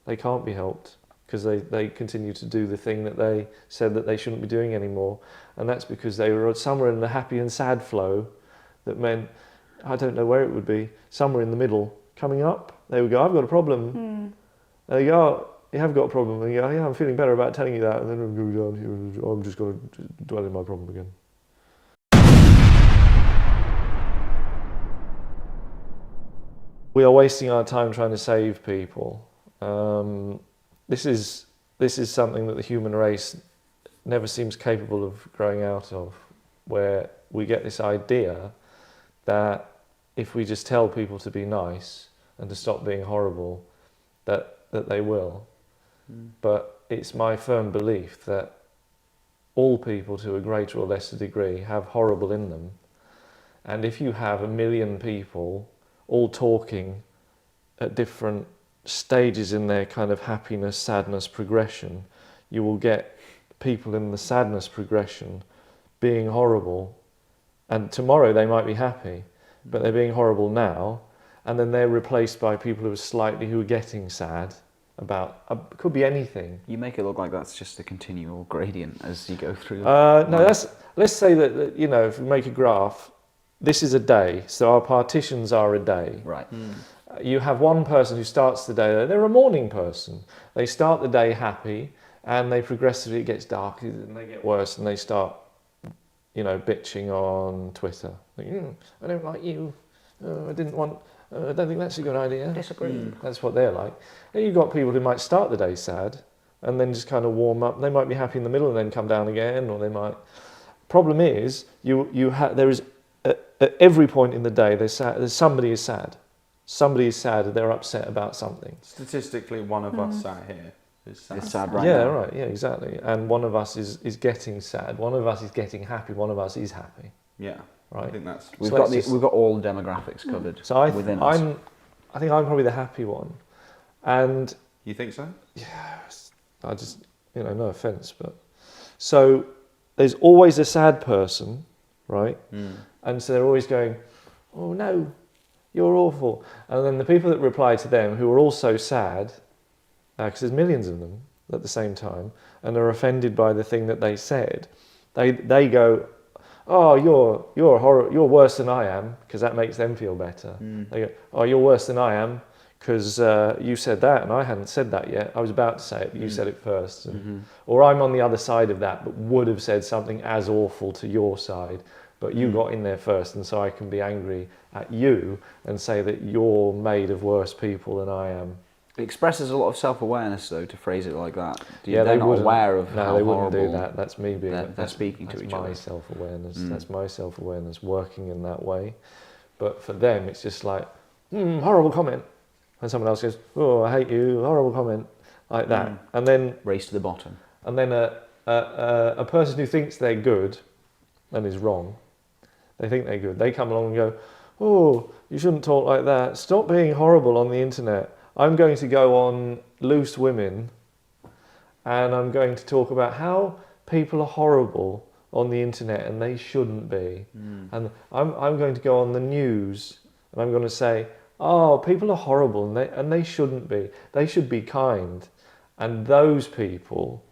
They can't be helped because they continue to do the thing that they said that they shouldn't be doing anymore. And that's because they were somewhere in the happy and sad flow that meant, I don't know where it would be, somewhere in the middle, coming up, they would go, I've got a problem. And they go, oh, you have got a problem. And you go, yeah, I'm feeling better about telling you that. And then I'm going down here, I'm just going to dwell in my problem again. We are wasting our time trying to save people. This is something that the human race never seems capable of growing out of, where we get this idea that if we just tell people to be nice and to stop being horrible, that they will. But it's my firm belief that all people, to a greater or lesser degree, have horrible in them. And if you have 1 million people all talking at different stages in their kind of happiness, sadness progression, you will get people in the sadness progression being horrible, and tomorrow they might be happy, but they're being horrible now, and then they're replaced by people who are getting sad about, could be anything. You make it look like that's just a continual gradient as you go through. No, let's say that, you know, if we make a graph, this is a day, so our partitions are a day. Right. You have one person who starts the day, they're a morning person. They start the day happy, and they progressively, it gets dark, and they get worse, and they start, you know, bitching on Twitter. Like, I don't like you, I don't think that's a good idea. Disagree. That's what they're like. Then you've got people who might start the day sad, and then just kind of warm up. They might be happy in the middle and then come down again, or they might... Problem is, there is, at every point in the day, somebody is sad. Somebody is sad, and they're upset about something. Statistically, one of us sat here is sad. It's sad right Yeah, now. right, yeah, exactly. And one of us is getting sad, one of us is getting happy, one of us is happy. Yeah, right. I think that's... We've So got let's we've got all the demographics covered. So I within us. think I'm probably the happy one. And You think so? I just, you know, no offence, but... So there's always a sad person, right? And so they're always going, oh no, you're awful. And then the people that reply to them, who are also sad, because there's millions of them at the same time, and are offended by the thing that they said, they go, oh, you're worse than I am, because that makes them feel better. They go, oh, you're worse than I am, because you said that, and I hadn't said that yet. I was about to say it, but you said it first. Or I'm on the other side of that, but would have said something as awful to your side, but you got in there first, and so I can be angry at you and say that you're made of worse people than I am. It expresses a lot of self-awareness, though, to phrase it like that. Yeah, they're not aware of no, how they wouldn't horrible do that. That's me being. they're speaking to each other. That's my self-awareness. That's my self-awareness working in that way. But for them, it's just like, horrible comment. And someone else goes, oh, I hate you, horrible comment, like that. And then Race to the bottom. And then a person who thinks they're good and is wrong, they think they're good, they come along and go, oh, you shouldn't talk like that. Stop being horrible on the internet. I'm going to go on Loose Women, and I'm going to talk about how people are horrible on the internet and they shouldn't be. And I'm going to go on the news, and I'm going to say, oh, people are horrible and they shouldn't be. They should be kind. And those people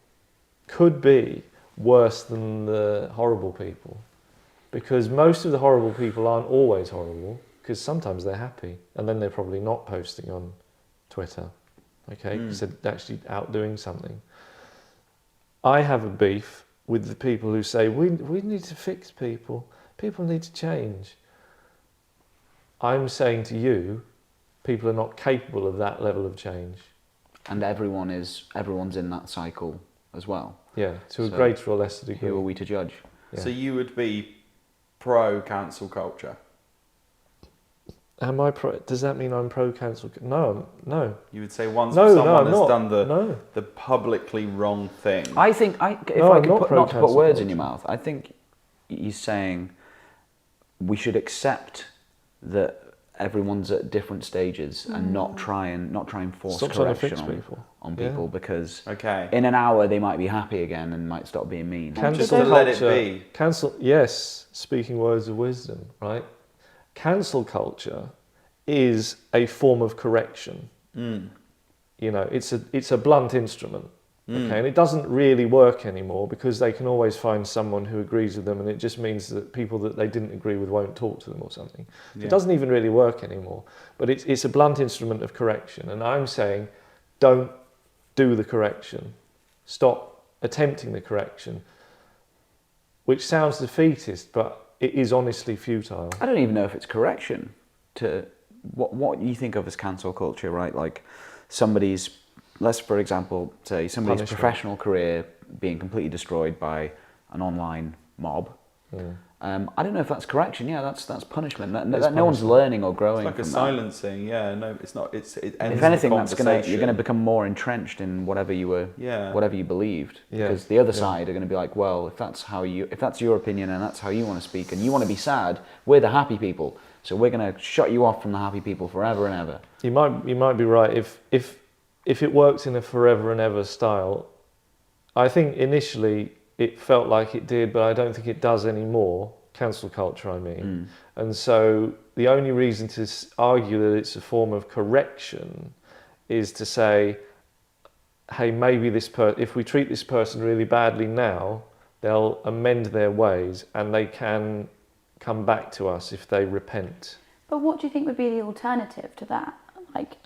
could be worse than the horrible people. Because most of the horrible people aren't always horrible, because sometimes they're happy, and then they're probably not posting on Twitter, okay? Because they're actually out doing something. I have a beef with the people who say, we need to fix people. People need to change. I'm saying to you, people are not capable of that level of change. And everyone's in that cycle as well. Yeah, to a So greater or lesser degree. Who are we to judge? Yeah. So you would be pro-cancel culture? Am I pro? Does that mean I'm pro-cancel? No, no. You would say once No, someone I'm has not. done No. the publicly wrong thing. I think, No, I I'm could not put, not to put pro-cancel words in your culture. mouth, I think he's saying we should accept that everyone's at different stages and not try and force Stop trying to correction fix on people. people, because Okay. in an hour they might be happy again and might stop being mean. Just to let it be. Cancel, yes, speaking words of wisdom, right? Cancel culture is a form of correction. You you know, it's a blunt instrument. Mm. Okay, and it doesn't really work anymore because they can always find someone who agrees with them, and it just means that people that they didn't agree with won't talk to them or something. So Yeah. it doesn't even really work anymore. But it's a blunt instrument of correction, and I'm saying, don't do the correction. Stop attempting the correction, which sounds defeatist, but it is honestly futile. I don't even know if it's correction to what you think of as cancel culture, right? Like somebody's, let's for example say somebody's Punishment. professional career being completely destroyed by an online mob. I don't know if that's correction. Yeah, that's punishment. That no one's punishment. learning or growing It's like a from silencing. Yeah, no, it's not. It ends that. If the anything, you're conversation. gonna become more entrenched in whatever you were, Yeah. whatever you believed. Yeah. Because the other Yeah. side are going to be like, well, if that's your opinion and that's how you want to speak and you want to be sad, we're the happy people, so we're going to shut you off from the happy people forever and ever. You might be right if it works in a forever and ever style. I think initially it felt like it did, but I don't think it does anymore. Cancel culture, I mean. And so the only reason to argue that it's a form of correction is to say, hey, maybe if we treat this person really badly now, they'll amend their ways and they can come back to us if they repent. But what do you think would be the alternative to that? Like,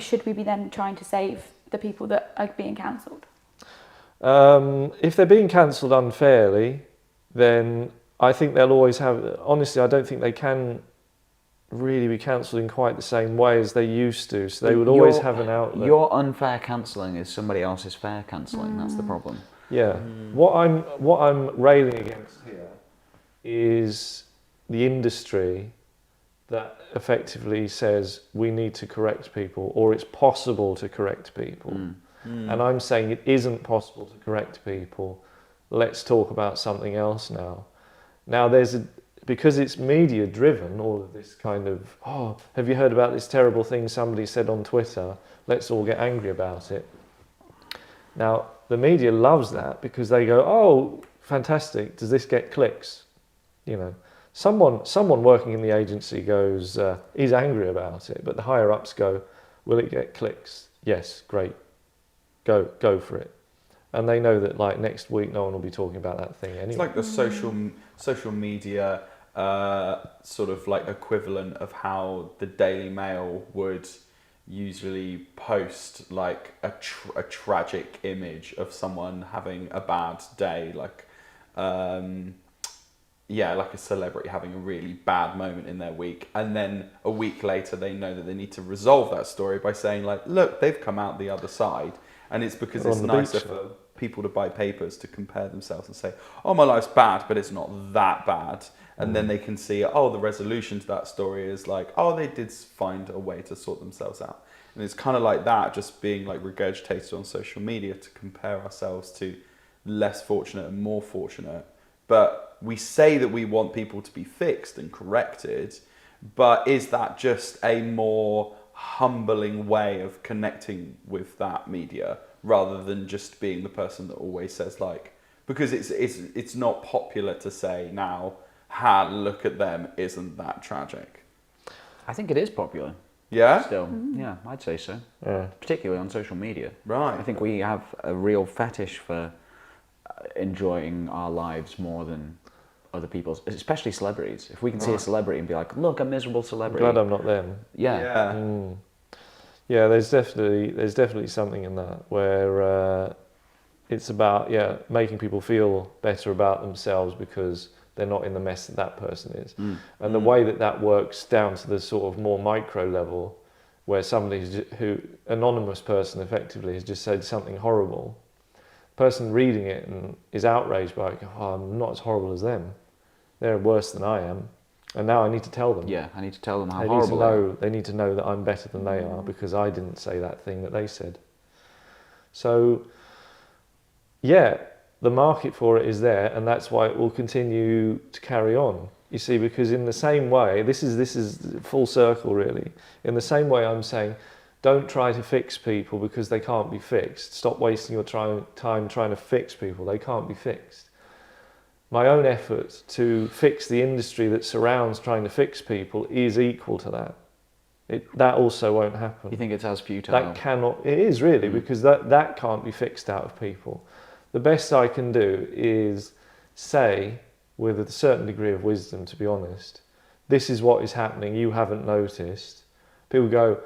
should we be then trying to save the people that are being cancelled? If they're being cancelled unfairly, then I think they'll always have. Honestly, I don't think they can really be cancelled in quite the same way as they used to. So they would always have an outlet. Your unfair cancelling is somebody else's fair cancelling. That's the problem. Yeah. What I'm railing against here is the industry that effectively says we need to correct people, or it's possible to correct people. And I'm saying it isn't possible to correct people. Let's talk about something else now. Now because it's media driven, all of this kind of, have you heard about this terrible thing somebody said on Twitter? Let's all get angry about it. Now, the media loves that because they go, oh, fantastic, does this get clicks? You know, someone working in the agency goes, he's angry about it, but the higher ups go, will it get clicks? Yes, great, go for it. And they know that like next week no one will be talking about that thing anyway. It's like the social media sort of like equivalent of how the Daily Mail would usually post like a tragic image of someone having a bad day, like like a celebrity having a really bad moment in their week, and then a week later they know that they need to resolve that story by saying like, look, they've come out the other side. And it's because They're it's on the nicer beach. for people to buy papers to compare themselves and say, oh, my life's bad, but it's not that bad. And then they can see, the resolution to that story is like, they did find a way to sort themselves out. And it's kind of like that, just being like regurgitated on social media to compare ourselves to less fortunate and more fortunate. But we say that we want people to be fixed and corrected, but is that just a more humbling way of connecting with that media rather than just being the person that always says like, because it's not popular to say now, look at them, isn't that tragic? I think it is popular. Yeah? Still, yeah, I'd say so. Yeah. Particularly on social media. Right. I think we have a real fetish for enjoying our lives more than other people's, especially celebrities. If we can see a celebrity and be like, look, a miserable celebrity. Glad I'm not them. Yeah. Yeah, there's definitely something in that where it's about making people feel better about themselves because they're not in the mess that person is. And the way that works down to the sort of more micro level, where somebody anonymous person effectively has just said something horrible, person reading it and is outraged by it, I'm not as horrible as them. They're worse than I am. And now I need to tell them. Yeah, I need to tell them how horrible they are. They need to know that I'm better than they are because I didn't say that thing that they said. So, yeah, the market for it is there, and that's why it will continue to carry on. You see, because in the same way, this is full circle really. In the same way, I'm saying, don't try to fix people because they can't be fixed. Stop wasting your time trying to fix people. They can't be fixed. My own effort to fix the industry that surrounds trying to fix people is equal to that. that also won't happen. You think it's as futile? That cannot. It is really because that can't be fixed out of people. The best I can do is say, with a certain degree of wisdom, to be honest, this is what is happening. You haven't noticed. People go,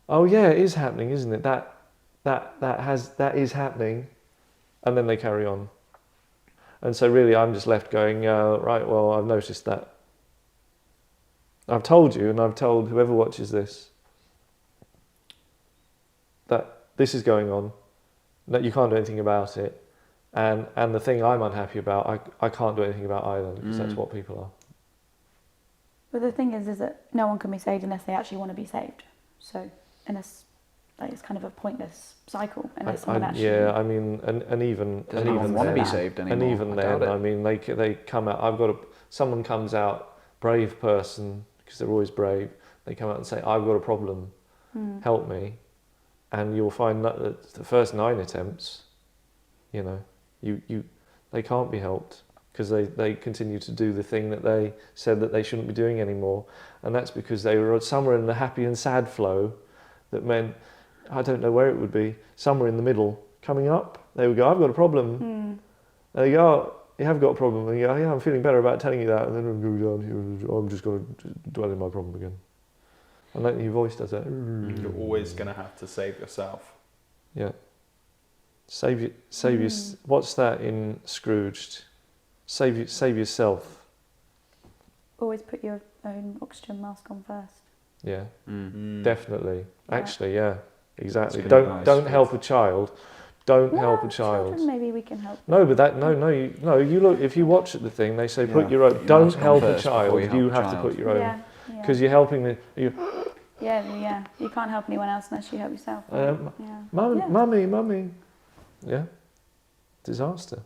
"Oh yeah, it is happening, isn't it? That is happening," and then they carry on. And so really, I'm just left going, right. Well, I've noticed that. I've told you, and I've told whoever watches this, that this is going on, that you can't do anything about it, and the thing I'm unhappy about, I can't do anything about either, because that's what people are. But the thing is that no one can be saved unless they actually want to be saved. So, it's kind of a pointless cycle unless someone actually. Yeah, I mean, and even Does and anyone even want to then, be saved anymore? and even I doubt then, it. I mean, they come out. Someone comes out, brave person, because they're always brave. They come out and say, "I've got a problem, help me," and you'll find that the first 9 attempts, they can't be helped because they continue to do the thing that they said that they shouldn't be doing anymore, and that's because they were somewhere in the happy and sad flow that meant, I don't know where it would be, somewhere in the middle, coming up, they would go, "I've got a problem." And they go, "Oh, you have got a problem." And you go, "Yeah, I'm feeling better about telling you that." And then I'm going down here, I'm just going to dwell in my problem again. And then your voice does that. You're always going to have to save yourself. Yeah. Save your. What's that in Scrooged? Save yourself. Always put your own oxygen mask on first. Yeah, Mm. Definitely. Yeah. Actually, yeah, exactly. That's good advice. Don't help a child. Don't help a Well, child. children, maybe we can help. No, but you look. If you watch the thing, they say Yeah, put your own. put your Don't mask on help a first before child. you help You a have to child. put your own Yeah. because you're helping the. Yeah. You can't help anyone else unless you help yourself. Yeah. Yeah. Mummy. Yeah. Disaster.